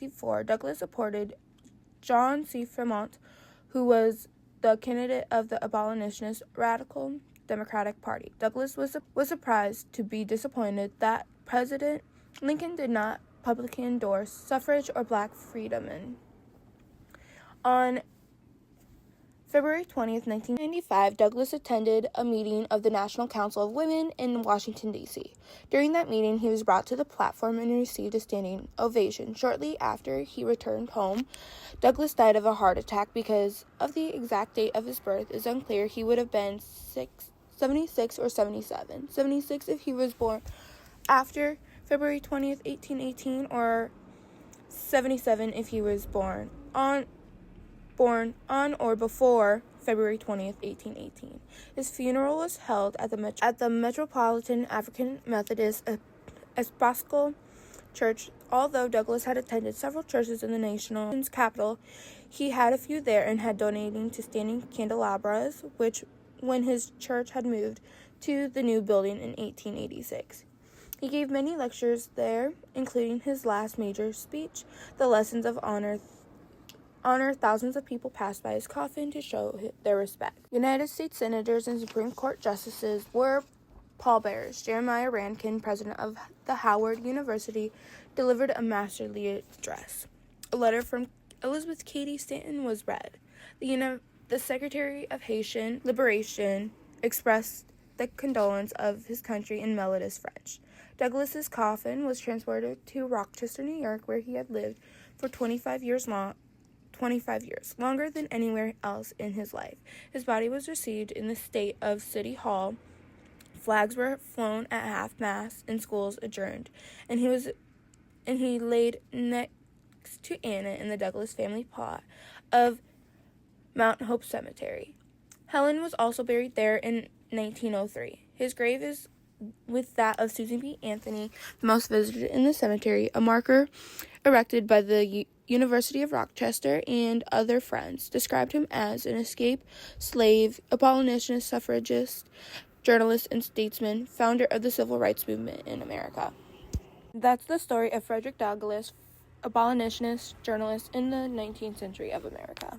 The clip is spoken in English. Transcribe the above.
1964, Douglas supported John C. Fremont, who was the candidate of the abolitionist Radical Democratic Party. Douglas was surprised to be disappointed that President Lincoln did not publicly endorse suffrage or black freedom. On February 20th, 1995, Douglas attended a meeting of the National Council of Women in Washington, D.C. During that meeting, he was brought to the platform and received a standing ovation. Shortly after he returned home, Douglas died of a heart attack. Because of the exact date of his birth is unclear. He would have been 76 or 77. 76 if he was born after February 20th, 1818, or 77 if he was born on or before February 20th, 1818. His funeral was held at the Metropolitan African Methodist Episcopal Church. Although Douglas had attended several churches in the nation's capital, he had a few there and had donated to standing candelabras, which when his church had moved to the new building in 1886. He gave many lectures there, including his last major speech, The Lessons of Honor. Thousands of people passed by his coffin to show their respect. United States senators and Supreme Court justices were pallbearers. Jeremiah Rankin, president of the Howard University, delivered a masterly address. A letter from Elizabeth Cady Stanton was read. The Secretary of Haitian Liberation expressed the condolence of his country in melodious French. Douglas's coffin was transported to Rochester, New York, where he had lived for 25 years, longer than anywhere else in his life. His body was received in the state of City Hall. Flags were flown at half-mast and schools adjourned, and he laid next to Anna in the Douglas family plot of Mount Hope Cemetery. Helen was also buried there in 1903. His grave is with that of Susan B. Anthony, the most visited in the cemetery, a marker erected by the University of Rochester and other friends, described him as an escaped slave, abolitionist, suffragist, journalist, and statesman, founder of the civil rights movement in America. That's the story of Frederick Douglass, abolitionist, journalist in the 19th century of America.